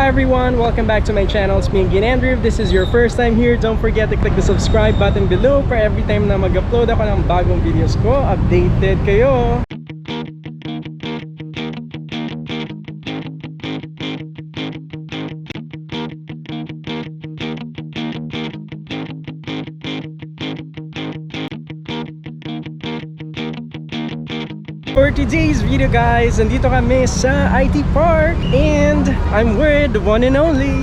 Hi everyone, welcome back to my channel. It's me again, Andrew. If this is your first time here, don't forget to click the subscribe button below for every time na mag-upload ako ng bagong videos ko, updated kayo. For today's video guys, nandito kami sa IT Park and I'm with the one and only.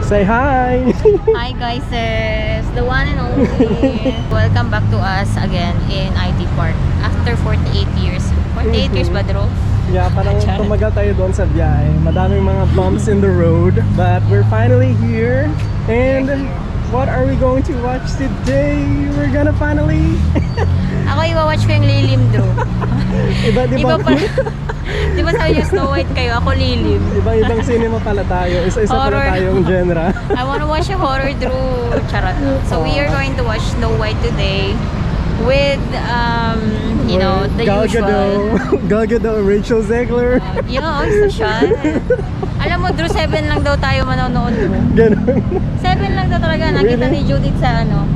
Say hi! Hi guys, the one and only. Welcome back to us again in IT Park after 48 years. 48 years ba, Drew? Yeah, parang tumagal tayo doon sa biyahe. Madaming mga bumps in the road, but we're finally here. And what are we going to watch today? We're gonna finally... Ako iwa-watch ko yung Lilim, Drew. Iba Di ba sabi niyo Snow White kayo? Ako Lilim. Ibang cinema pala tayo. Isa-isa pala tayong genre. I wanna watch a horror, Drew. Charot. So we are going to watch Snow White today with, you know, the Gal usual. Gal Gadot, Rachel Zegler. Yeah, also siya. Alam mo, Drew, 7 lang daw tayo manonood, Drew. Ganun. 7 lang daw talaga. Nakita Really? ni Judith sa ano.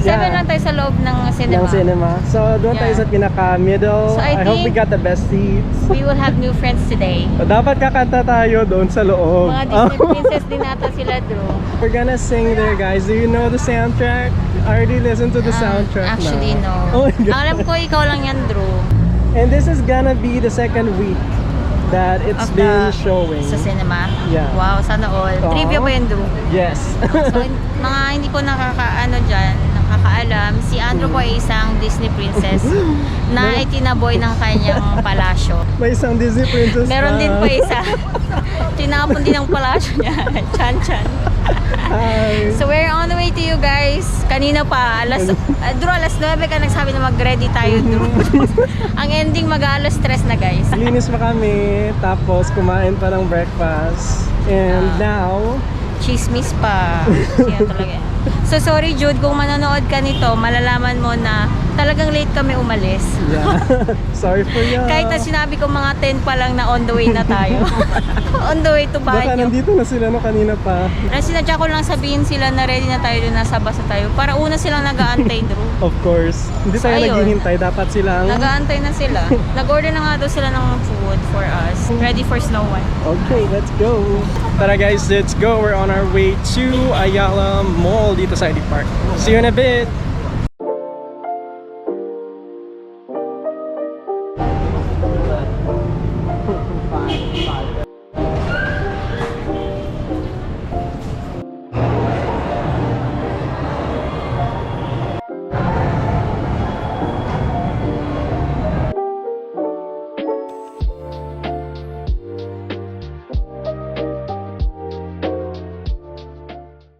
7 lang tayo sa loob ng cinema. Ng cinema. So, doon tayo sa pinaka-middle. So, I hope we think got the best seats. we will have new friends today. Dapat kakanta tayo doon sa loob. Mga Disney princess din ata sila, Drew. We're gonna sing there, guys. Do you know the soundtrack? I already listened to the soundtrack Actually, now. no. Oh my God. Alam ko, ikaw lang yan, Drew. And this is gonna be the second week that it's Of been the- showing. Sa cinema. Yeah. Wow, sana all. Trivia pa yun, Drew. Yes. So, mga hindi ko nakakaalam, si Andrew po ay isang Disney princess na itinaboy ng kanyang palasyo. May isang Disney princess Meron pa. din po isa. Tinapon din ang palasyo niya. Chan-chan. Hi. So we're on the way to you guys. Kanina pa, Drew, alas 9 ka nagsabi na mag-ready tayo, Drew. Ang ending mag-alas 3 na, guys. Linis pa kami, tapos kumain pa ng breakfast. And now, Chismis pa. Siya talaga. So sorry Jude, kung manonood ka nito, malalaman mo na talagang late kami umalis. yeah. Sorry for you. Kahit na sinabi ko mga 10 pa lang na on the way na tayo. On the way to Baka Baguio. nandito na sila no kanina pa. Sinadya ko lang sabihin sila na ready na tayo doon, nasa basa tayo. Para una silang nag-aantay, Drew. Of course. Hindi So, tayo ayun. naghihintay. Dapat silang... Nag-aantay na sila. Nag-order na nga daw sila ng food for us. Ready for Snow White. Okay, let's go. Tara guys, let's go. We're on our way to Ayala Mall dito sa ID Park. See you in a bit.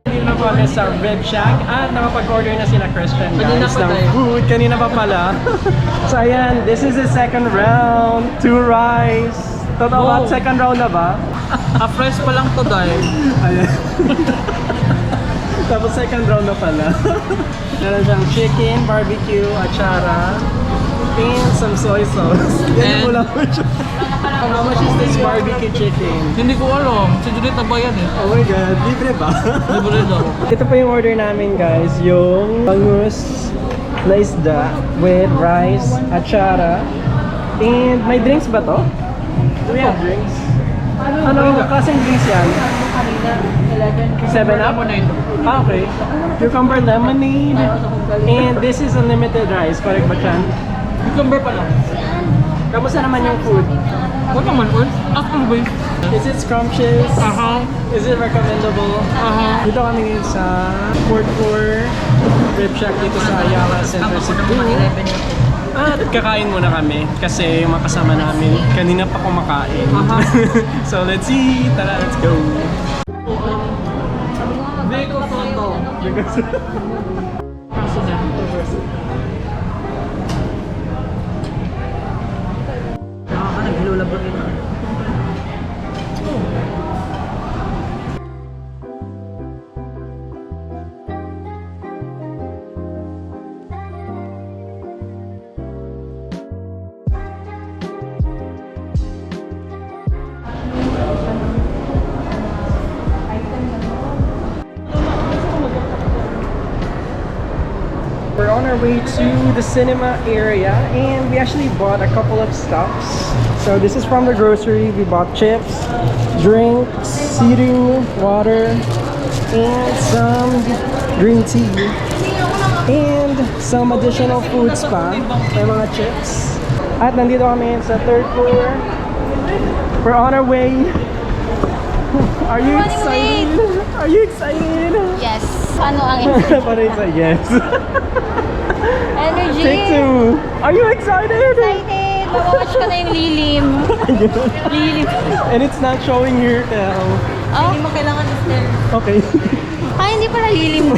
Dito na po kami sa Rib Shack at nakapag-order na sila Christian guys ng food. Kanina pa pala. So ayan, this is the second round. 2 rice. Totoo ba? Second round na ba? Fresh pa lang to dahil. Ayan. Tapos second round na pala. Meron siyang chicken, barbecue, achara, and some soy sauce. Yan yung ulam mo siya. How much is this barbecue chicken? Hindi ko alam. Si Judith na ba yan eh? Oh my god, libre ba? Libre daw. Ito pa yung order namin guys, yung bangus na isda with rice, achara, and may drinks ba to? Do we have drinks? Ano klaseng drinks yan? 7-Up? Ah, okay. Cucumber lemonade. And this is unlimited rice, correct ba siya? Cucumber pa lang. Kamusta naman yung food? Huwag naman, Urs. After ba? Is it scrumptious? Aha. Is it recommendable? Aha. Dito kami ngayon sa Fort Tour Rib Shack dito sa Ayala Center Cebu. At kakain muna kami kasi yung mga kasama namin kanina pa kumakain. So let's see! Tara, let's go! Hindi ko to. Naglulabot rin. our way to the cinema area, and we actually bought a couple of stuffs. So this is from the grocery. We bought chips, drinks, seating, water, and some green tea. And some additional foods pa. May mga chips. At nandito kami sa third floor. We're on our way. Are you Running excited? Are you excited? Yes. Ano ang But it's a yes. energy? Take two. Are you excited? Excited! Mawawatch ko na yung lilim. Lilim. And it's not showing here now. Oh? Hindi mo kailangan i-stare. Okay. Ay, hindi pala lilim mo.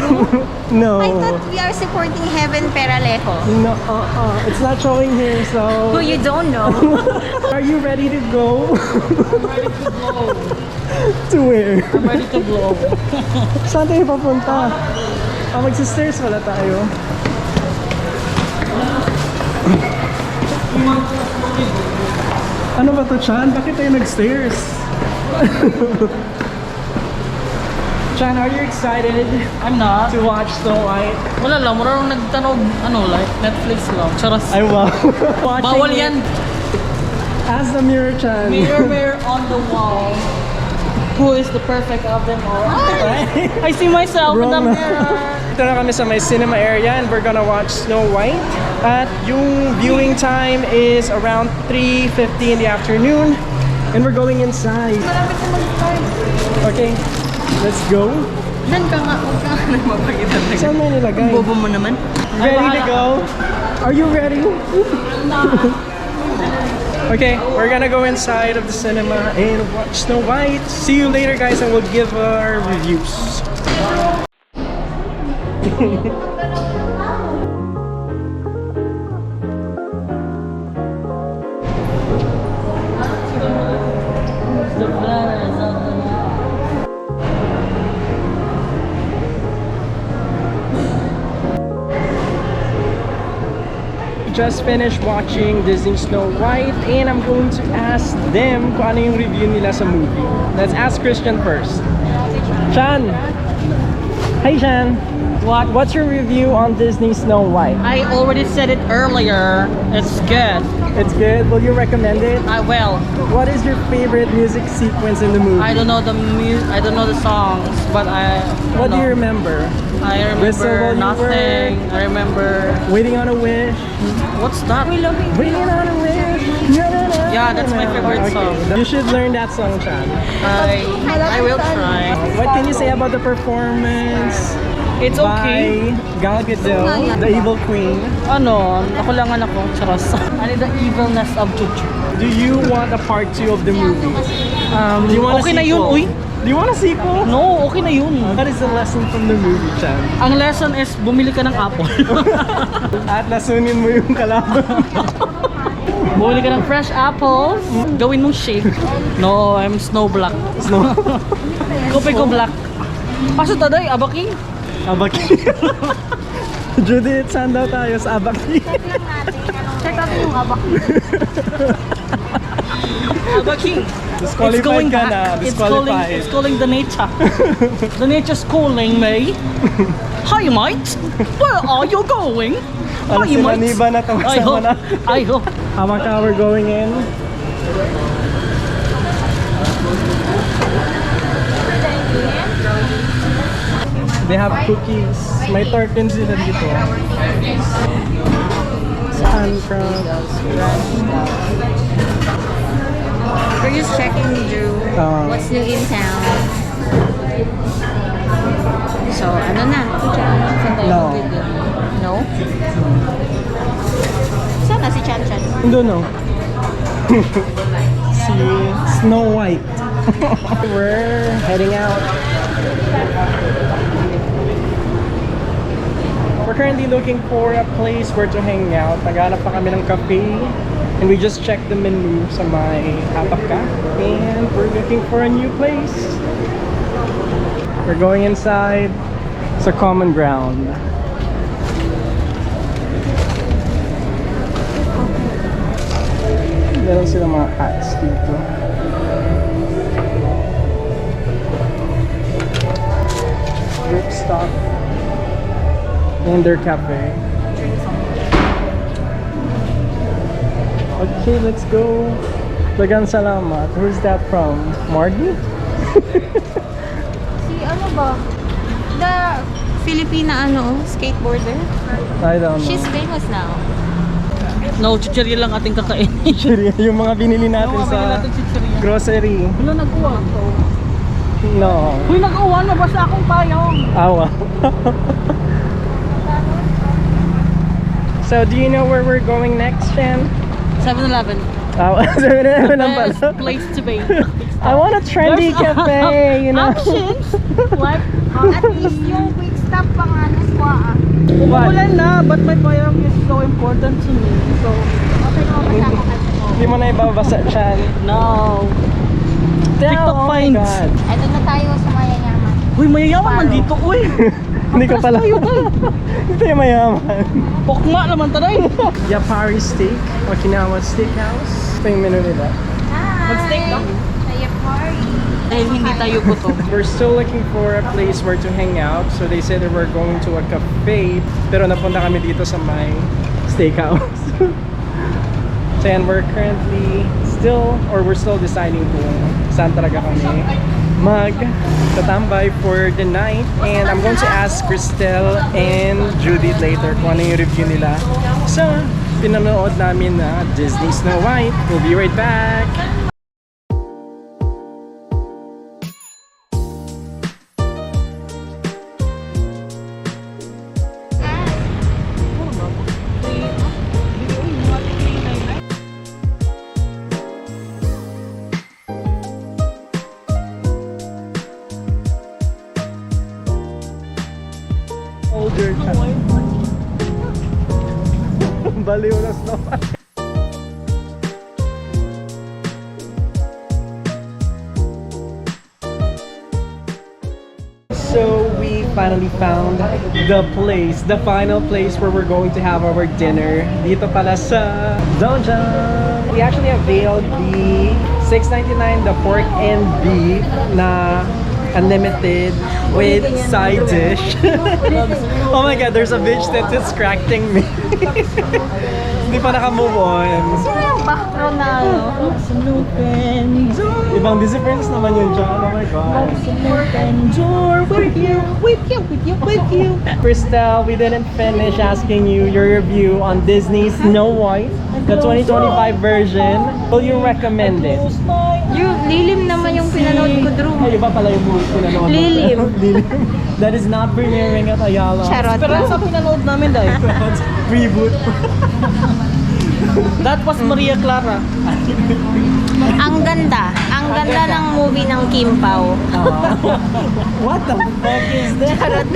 No. I thought we are supporting Heaven Peralejo. No, it's not showing here, so... Who you don't know. Are you ready to go? I'm ready to blow. To where? I'm ready to blow. Saan tayo papunta? Magsistairs wala tayo. Ano ba to, Chan? Bakit tayo nag-stairs? Chan, are you excited I'm not. to watch Snow White? Wala lang, marunong nagtanog, like Netflix lang. Charas. Ay, wow. Watching Bawal it yan. As the mirror, Chan. Mirror, mirror on the wall. Who is the perfect of them all? I see myself in the Wrong na. mirror. Ito na kami sa may cinema area and we're gonna watch Snow White. At yung viewing time is around 3:50 in the afternoon. And we're going inside. Malapit na mag-start. Okay, let's go. Dan ka nga, huwag ka nga nagmapakita. Saan mo nilagay? Bobo mo naman. Ready to go? Are you ready? Okay, we're gonna go inside of the cinema and watch Snow White. See you later, guys, and we'll give our reviews. The banners of the Just finished watching Disney Snow White and I'm going to ask them kung ano yung review nila sa movie. Let's ask Christian first. Chan! Hey Chan! What? What's your review on Disney Snow White? I already said it earlier. It's good. It's good. Will you recommend it? I will. What is your favorite music sequence in the movie? I don't know the I don't know the songs, but I. What do know. you remember? I Whistle remember While You nothing. I remember. Waiting on a Wish. What's that? Waiting on a Wish. Yeah, that's my favorite song. You should learn that song, Chan. I will try. What can you say about the performance It's okay. by Gal Gadot, the evil queen? Ano, ako lang ako. Charas. Ano the evilness of Chuchu? Do you want a part 2 of the movie? Do you want Okay a na yun, sequel? uy. Do you want a sequel? No, okay na yun. What is the lesson from the movie, Chan? Ang lesson is bumili ka ng apple. At lasunin mo yung kalaban. Bumili ka ng fresh apples. Gawin mong shake. No, I'm snow black. Snow. Kopi ko black. Paso taday, abaking. Abaki. Judith, saan daw tayo sa Abaki? Check natin yung abak. Abaking. Disqualified ka na. Disqualified. It's calling the nature. The nature's calling me. Hi mate, where are you going? Ano, Hi mate. sinaniba na itong I kasama hope, na. I hope. Hamaka, we're going in. They have cookies. May tortin sila dito. Saan from? We're just checking, Drew. What's new in town? So, ano na? No. No? Saan na si Chan Chan? I don't know. Si Snow White. We're heading out. We're currently looking for a place where to hang out. Naghanap pa kami ng cafe. And we just checked the menu sa may Apaka. And we're looking for a new place. We're going inside sa common ground. Meron silang mga hats dito. Drip stop. And their cafe. Okay, let's go. Dagan salamat. Who's that from? Margie? Si ano ba? The Filipina skateboarder. I don't know. She's famous now. No, chichirya lang ating kakainin. Yung mga binili natin Oo, sa bili natin chichirya. grocery. Wala nag-uwa ko. No. Uy, nag-uwa na ba sa akong payong? Awa. So, do you know where we're going next, Jen? 7-Eleven. Awa. Best place to be. I want a trendy There's cafe, you know. Options. Like, At least yung quick stop pang Swa. umuulan na, but my payong is so important to me. So, Okay na ba sa ako? Hindi mo na ibabasa, Chan. no. TikTok Oh my finds. God. Ito na tayo sa Mayayaman. Uy, mayayaman man dito, uy. Hindi ka pala. Hindi tayo mayaman. Pokma naman taray. Yapari Steak, Okinawa Steakhouse. Ito yung menu nila. Mag-steak na. Tayo party. Dahil hindi tayo gutom. We're still looking for a place where to hang out. So they said that we're going to a cafe. Pero napunta kami dito sa my steakhouse. So and we're currently we're still deciding kung saan talaga kami tatambay for the night. And I'm going to ask Cristel and Judith later kung ano yung review nila sa pinanood namin na Disney Snow White. We'll be right back! Older Baliw na Snow White. So we finally found the final place where we're going to have our dinner. Dito pala sa Dongjang. We actually availed the $6.99, the pork and beef na unlimited with side dish. Oh my god, there's a bitch that is distracting me. Hindi pa naka-move on. Yung background na Ibang Disney princess naman yun dyan. Oh my god. With you. Cristel, we didn't finish asking you your review on Disney's Snow White, the 2025 version. Will you recommend it? Yung lilim naman yung pinanood ko, Drew. Ay, iba pala yung movie pinanood mo. Lilim. Lilim. That is not premiering at Ayala. Charot. Pero sa pinanood namin dahil. Reboot. That was Maria Clara. Ang ganda. Ang ganda ng movie ng Kim Pao. What the fuck is that? Charot.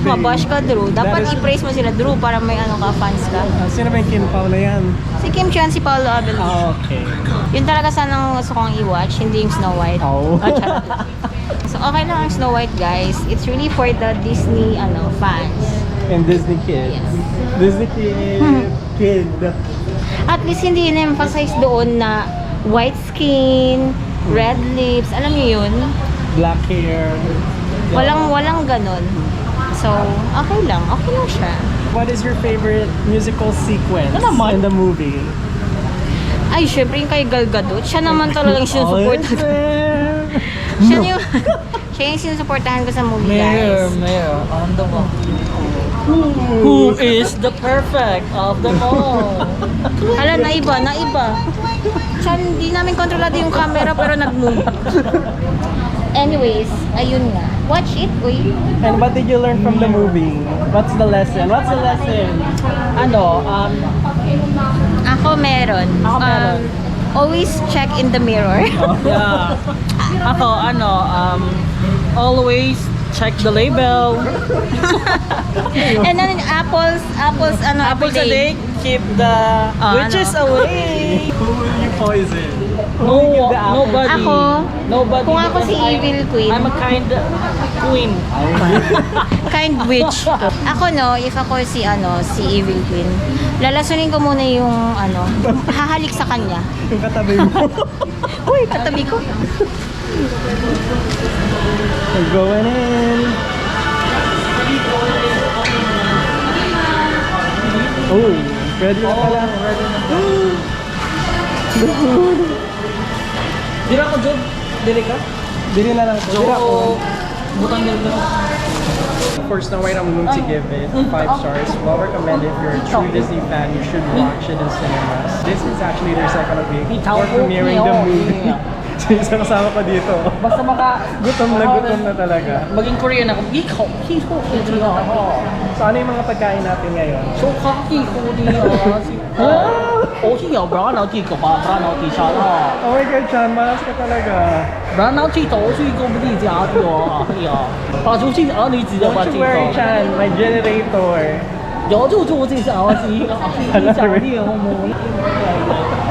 Mabash ka, Drew. Dapat That is- i-praise mo sila, Drew, para may fans ka. Sino ba yung Kim Pao na yan? Si Kim Chuan, si Paolo Abel. Okay. Yun talaga sanang gusto kong i-watch, hindi yung Snow White. Oh. Ah, charot. So, okay lang ang Snow White, guys. It's really for the Disney fans. And Disney Kids. Yes. Disney Kid. At least hindi in-emphasize doon na white skin, red lips, alam niyo yun? Black hair. Walang ganon. So, okay lang siya. What is your favorite musical sequence Ano naman? in the movie? Ay, syempre yung kay Gal Gadot, siya naman talagang sinusuportahan. Oh, Siya yung sinusuportahan ko sa movie, guys. Mayor, on the wall. Who is the perfect of them all? Hala, naiba. Siya, hindi namin kontrolado yung camera pero nag-move. Anyways, ayun nga. Watch it, uy. And what did you learn from the movie? What's the lesson? Ano, Ako meron. Ako meron. Always check in the mirror. yeah. Ako, always check the label. And then apples, Apples a every day, keep the witches away. Who will you poison? Nobody. Ako, Nobody. kung ako si Evil Queen. I'm a kind queen. Kind witch. Ako if ako si Evil Queen, lalasunin ko muna yung hahalik sa kanya. Yung katabi mo. Uy, katabi ko. We're going in. Oh, ready na pala. Dira ko, Job. Dili ka? Dili na lang po. Dira ko. Butang nila. For Snow White, I'm going to give it 5 stars. Well recommended. If you're a true Disney fan, you should watch it in cinemas. This is actually their second week for premiering the movie. So isang kasama ko dito. Basta Gutom na talaga. maging Korean ako. Ikaw, ako. So ano yung mga pagkain natin ngayon? So, ikaw bra na ikaw pa, bra na ikaw na. Oh my God, Sean, malas ka talaga. bra na ikaw, so ikaw ba di siya ito? Para susi na ni siya ba Don't you worry, ikaw? Chan, my generator. 有就做这些啊，是一个奖励好冇？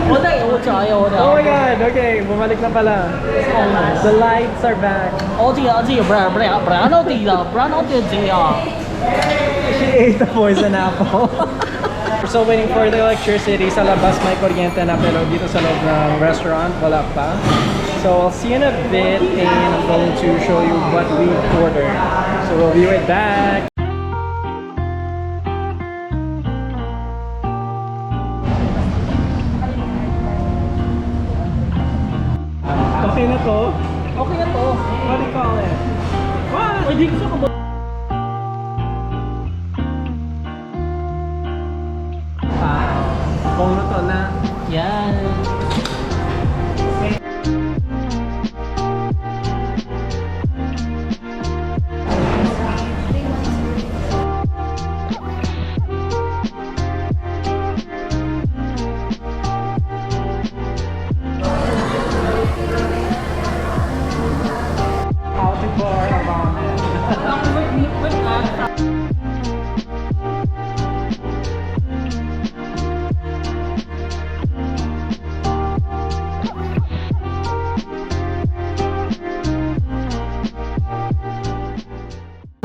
我哋我就係我哋。 Oh my God, okay, bumalik na pala. The lights are back. 我知啊，不然我哋啦，不然我哋這啊。 She ate the poison apple. We're still waiting for the electricity. Sa labas may kuryente na pero dito sa loob ng restaurant wala pa. So I'll see you in a bit and I'm going to show you what we ordered. So we'll be right back. Okay na to? Okay na to. What do you call it? What? Hindi ko siya kabot. Kung luto na. Yan. How to bar around it.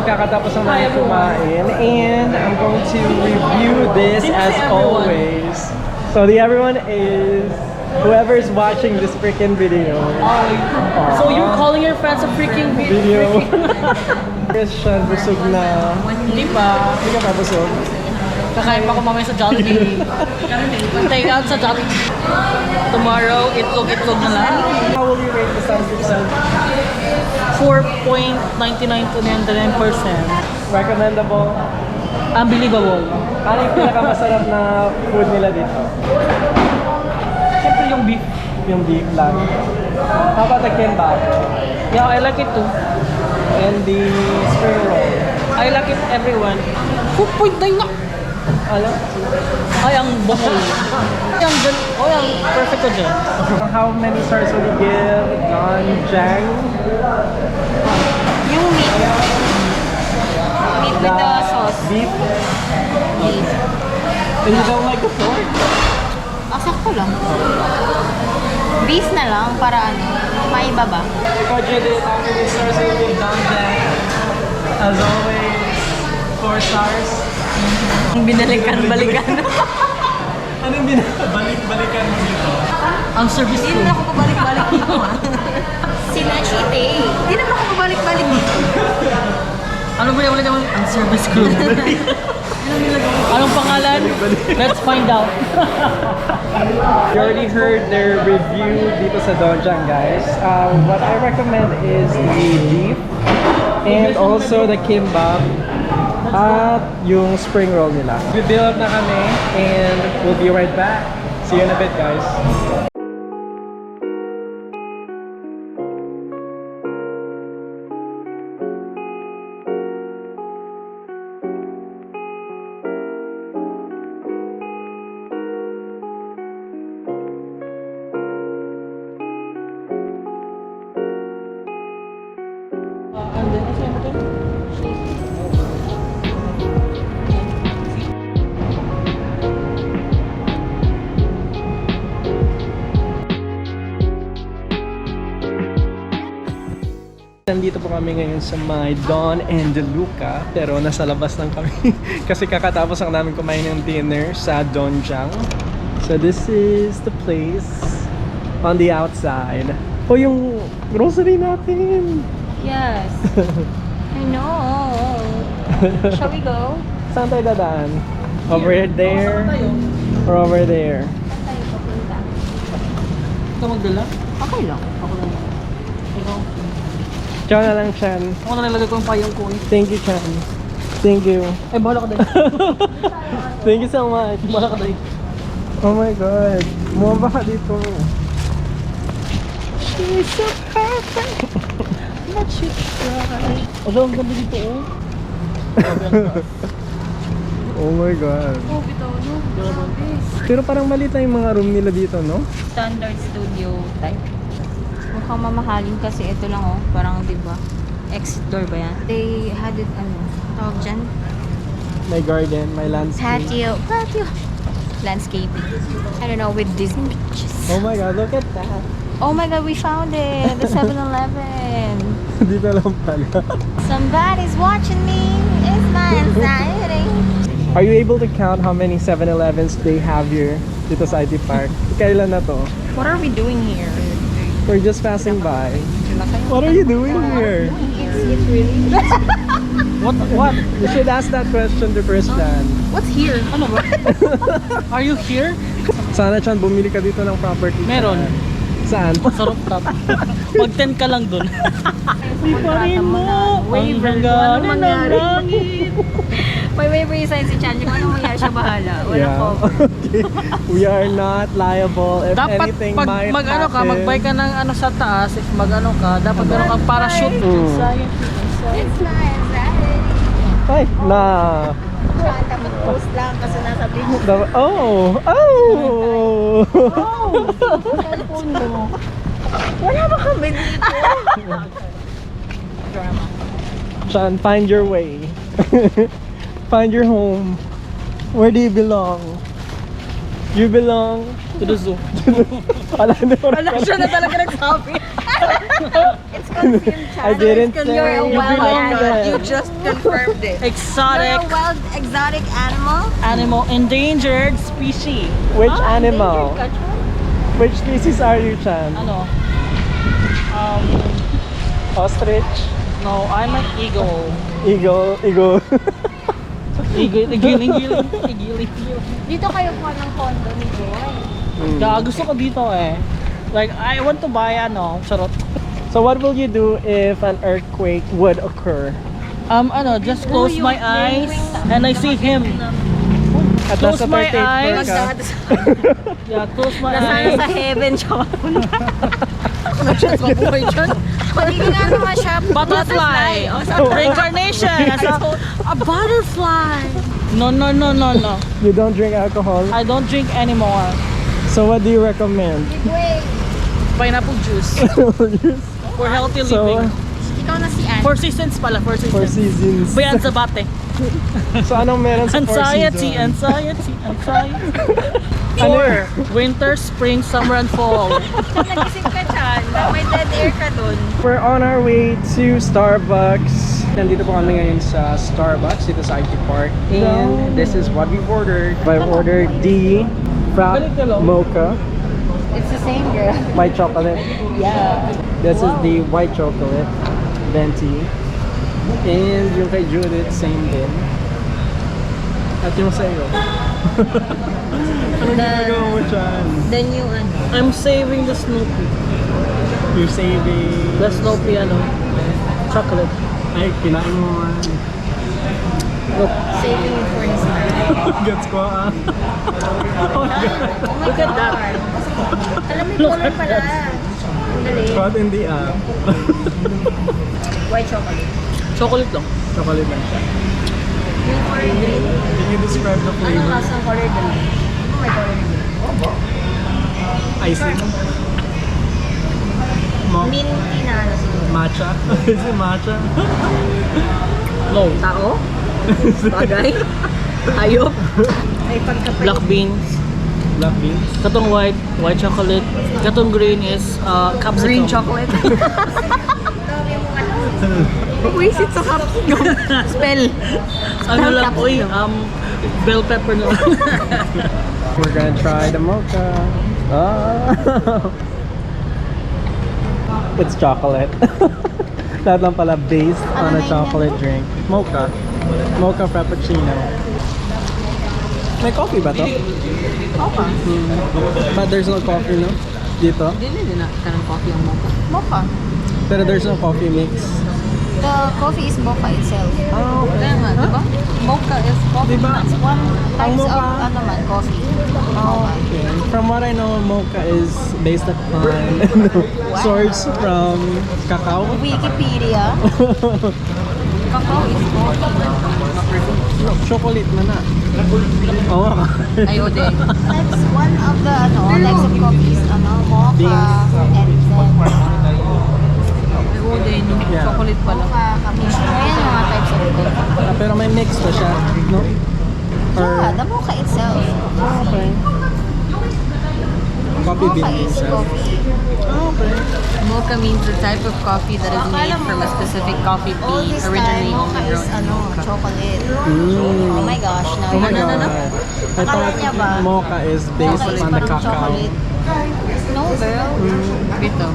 Kakatapos ng namin kumain and I'm going to review this as always. So the everyone is whoever is watching this freaking video. So you're calling your friends a freaking Video. Christian, busog na. Hindi pa. Hindi ka pa busog? Kakain pa ako mamaya sa Jollibee. Take out sa Jollibee. Tomorrow, itlog na lang. How will you rate the Samsung? 4.99 to 99%. Recommendable? Unbelievable. Ano yung pinakamasarap na food nila dito? Siyempre yung beef. Yung beef lang. How about the kimbap? Yeah, I like it too. And the spring roll? I like it everyone. 4.9 na. Alam? Ay, ang bongol. Ang perfect ko dyan. How many stars will you give Donjang? Yung meat. Meat with the sauce. Beef? Beef. And you don't like the pork? Sakto lang. Beef na lang para ano, maiba ba? Ikaw, Judith, how many stars will you give Donjang? As always, 4 stars. Balikan. Anong balik-balikan mo dito? Ang service Hindi ko. naman ako pabalik-balik dito ah. Sila Chite. Hindi naman ako pabalik-balik dito. Ano ba yung ulit naman? Ang service ko. Anong pangalan? Let's find out. You already heard their review dito sa Donjang, guys. What I recommend is the beef and also the kimbap at yung spring roll nila. We bill up na kami and we'll be right back. See you in a bit, guys. Nandito po kami ngayon sa my Don and Luca pero nasa labas lang kami kasi kakatapos lang namin kumain ng dinner sa Donjang. So this is the place on the outside. O yung grocery natin! Yes. I know. Shall we go? Saan tayo dadaan? Over there? Or over there? Saan tayo papunta? Ikaw magdala? Okay lang. Ako lang. Ikaw? Ciao na lang, Chan. Ako na nilagay ko yung payong ko eh. Thank you, Chan. Thank you. Ay, bahala ka din. Thank you so much. Bahala ka din. Oh my God. Bumaba ka dito. She's so perfect. Let you try. Alo, ang ganda dito oh. Oh my God. Oh, bitaw, no? Pero parang maliit lang yung mga room nila dito, no? Standard studio type. Mukhang mamahalin kasi ito lang oh. Parang, di ba? Exit door ba yan? They had it, tawag dyan? May garden, may landscape. Patio. Landscaping. I don't know, with Disney beaches. Oh my God, look at that. Oh my God, we found it! The 7-Eleven. Dito lang pala. Somebody's watching me. It's my anxiety. Are you able to count how many 7-Elevens they have here dito sa IT Park? Kailan na to? What are we doing here? We're just passing by. What are you doing here? It's really... What? You should ask that question to Christian. What's here? Ano ba? Are you here? Sana Chan, bumili ka dito ng property. Meron. Saan? Sa rooftop. Mag 10 ka lang dun. Di pa rin mo. Waiver. Ang Anong ganda ng mangyari? langit. May waiver yung sign si Chan. Kung anong mangyari siya bahala. Walang Yeah. cover. Okay. We are not liable if Dapat anything pag might mag-ano ka, happen. mag-buy ka ng ano sa taas, if mag-ano ka, dapat meron kang parachute. Mm. It's my anxiety. Ay, na. Chan, dapat post lang kasi nasa beach. Oh! Cellphone mo. Wala ba kami dito? Drama. Chan, find your way. Find your home. Where do you belong? You belong To the zoo. Wala na Wala siya na talaga nagsabi. It's confirmed, Chan. I didn't say You're a you wild belong animal. there. You just confirmed it. Exotic You're a wild, exotic animal? animal, endangered species. Which animal? Endangered catch. Which species are you, Chan? Ano? Ostrich? No, I'm an eagle. Eagle? Igil. Dito kayo po ng condo ni Joy. Kaya gusto ko dito eh. Like, I want to buy charot. So what will you do if an earthquake would occur? Just close my eyes and I see him. At Close nasa my 38 floor eyes. ka? Yeah, close my Nasaan eyes. sa heaven siya mapunta. Ano siya sa buhay dyan? Magiging ano nga siya? Butterfly. Oh, Reincarnation. As a butterfly. No. You don't drink alcohol? I don't drink anymore. So what do you recommend? Wait, Pineapple juice. For healthy So, living. ikaw na si Anne. Four seasons pala, four Four seasons. seasons. Bayan sa bate. So anong meron sa four Anxiety. seasons? Four. Winter, spring, summer, and fall. Nagising ka dyan. May dead air ka dun. We're on our way to Starbucks. Nandito po kami ngayon sa Starbucks dito sa IT Park. And this is what we've ordered. I've ordered the Frap Mocha, It's the same, girl. white chocolate. Yeah. This is the white chocolate, venti. And yung kay Judith, same din. At yung sa'yo. Anong ginagawa mo dyan? The new ano. I'm saving the Snoopy. You're saving... The Snoopy chocolate. Ay, kinain mo man. Look. Saving it for his time. Gets ko ah. Look at that. Alam mo, color pala. Ang galing. Caught in the app. White chocolate. Chocolate lang. Chocolate lang siya. Yung color green. Can you describe the Anong flavor? lasang color green? Ano may color green? Icing? Minty na ano siguro. Matcha? Is it matcha? No. Tao? Bagay? Hayop? Ay, pagkapay. Black beans. Black beans? Katong white chocolate. Katong green is capsicum. Green chocolate. Dami mo ano. Wisit sa capsicum. Spell. Ano lang, oy, bell pepper na lang. We're gonna try the mocha. Ah. It's chocolate. Lahat lang pala based on a chocolate drink. Mocha. Mocha frappuccino. May coffee ba to? Opa. But there's no coffee, no? dito? Hindi na kanang coffee ang mocha. Mocha. Pero there's no coffee mix. The coffee is mocha itself. Oh, Kaya nga, di ba? Mocha is coffee. Diba? It's one types of mocha- ano man, coffee. Mocha. Okay. From what I know, mocha is based upon sourced from cacao. Wikipedia. Cacao is coffee. Chocolate na na. Oo. Ayaw din. That's one of the types of coffees. Mocha Beans. and then Ayaw din. Yeah. Chocolate pala. mocha cappuccino. Ayan yung mga types of coffee. Pero may mix pa siya, no? Yeah, the mocha itself. Okay. Coffee bean Mocha is minsan. coffee. Okay. Mocha means the type of coffee that is made from a specific coffee All bean, this originally time, only mocha is grown in chocolate. Mm. Oh my gosh, now Oh my you know. God. I Akala niya ba? thought mocha is based Mocha is on the parang cacao. chocolate. No, girl. Dito.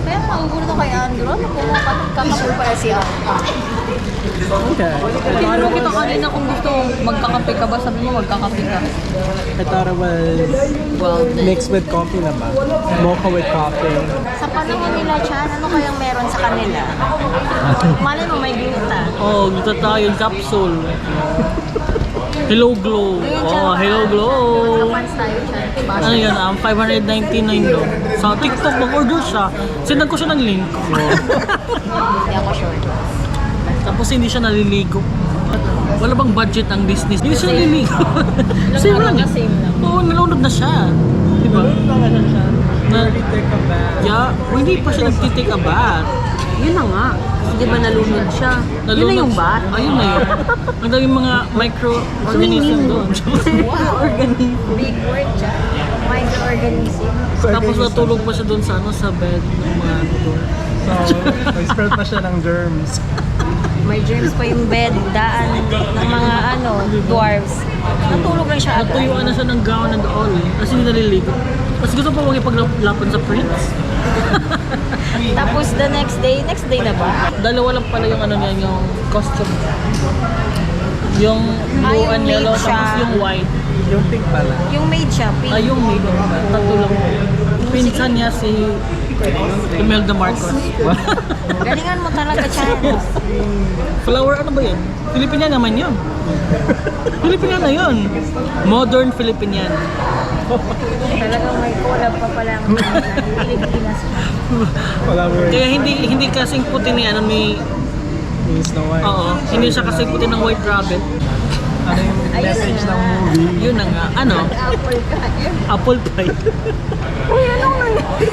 Kaya naugulo na kay Andrew. Ano kung kakapul pala si Andrew? Okay. Tinanong kita kanina kung gusto magkakape ka ba, sabi mo magkakape ka. I thought it was Well, mixed with coffee na ba? Mocha with coffee. Sa panahon nila, Chan, ano kayang meron sa kanila? Malay mo, may gluta. oh, dito tayo, capsule. Hello Glow. Oh, Hello Glow. Kapans tayo, Chan. Ano yan, 599 doon. Sa TikTok, mag-order siya. Sinag ko siya ng link. Hindi ako sure. Tapos hindi siya naliligo. Wala bang budget ang business? Hindi siya naliligo. Same lang. Same lang. Oo, nalunod na siya. Diba? Na, Take a bath. yeah, hindi pa siya nagtitake a bath. Yun na nga. Hindi ba nalunod siya? Yun na yung bat. Ayun na yun. Ang daming mga microorganism doon. Wow. Big word, Chan. Microorganism. Tapos natulog pa siya doon sa ano, sa bed ng mga ano doon. So, nag-spread pa siya ng germs. May germs pa yung bed, daan ng mga dwarves. Natulog lang siya agad. Natuyuan na siya ng gown and all. Kasi hindi naliligo. Kasi gusto pa huwag ipaglapan sa prints. Tapos the next day na ba? Dalawa lang pala yung ano niya, yung costume. Yung blue yung and yellow, maid siya. tapos yung white. Yung pink pala. Yung maid siya, pink. Ay, yung maid. Tatlo lang. Pinsan niya si Imelda Marcos. Galingan mo talaga, Chan. Flower, ano ba yun? Filipiniana naman yun. Filipiniana yun. Modern Filipiniana. Talagang may collab pa pala ang Pilipinas. Wala mo Kaya hindi kasing puti ni ano ni yung Snow White. Oo, hindi siya kasing puti ng White Rabbit. Ano yung Ayun message na ng nga. movie? Yun na nga. Ano? Apple ka. Apple pie. Uy, anong nangyari?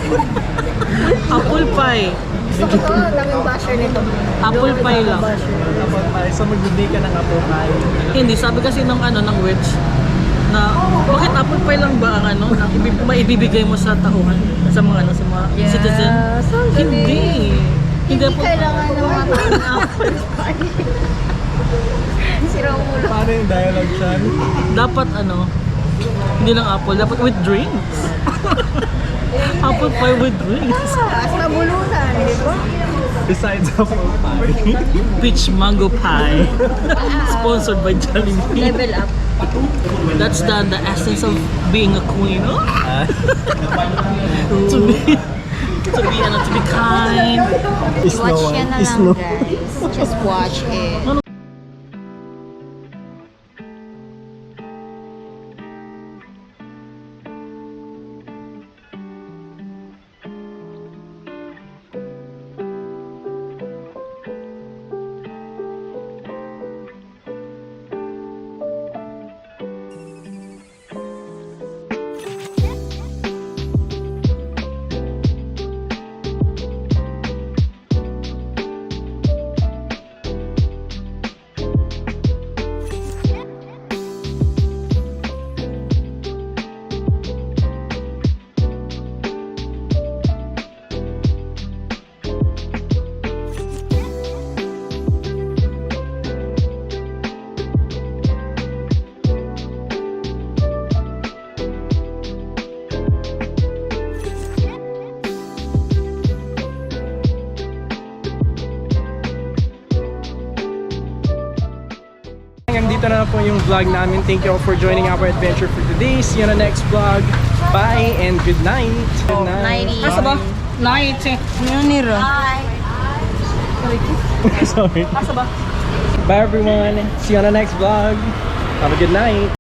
Apple pie. Gusto ko to, daming basher nito. Apple pie lang. Apple pie. So magbibigay ka ng apple pie. Hindi, sabi kasi ng ano, ng witch na bakit apple pie lang ba ang ano, na maibibigay mo sa tauhan, sa mga ano, sa mga citizen? so Hindi. Hindi Hindi po. kailangan ng mga apple pie. Sira ulo. Paano yung dialogue siya? Dapat ano, hindi lang apple, dapat with drinks. Apple pie with drinks. As mabulunan, di ba? Besides apple pie. Peach mango pie. Sponsored by Jollibee. Level up. That's the essence of being a queen. Oh? to be kind. Watch yan na lang, guys. Just watch it. Hanggang dito na po yung vlog namin. Thank you all for joining our adventure for today. See you on the next vlog. Bye and good night. Good night. Nighty. Asa ba? Night. Yun nira. Sorry. Asa ba? Bye everyone. See you on the next vlog. Have a good night.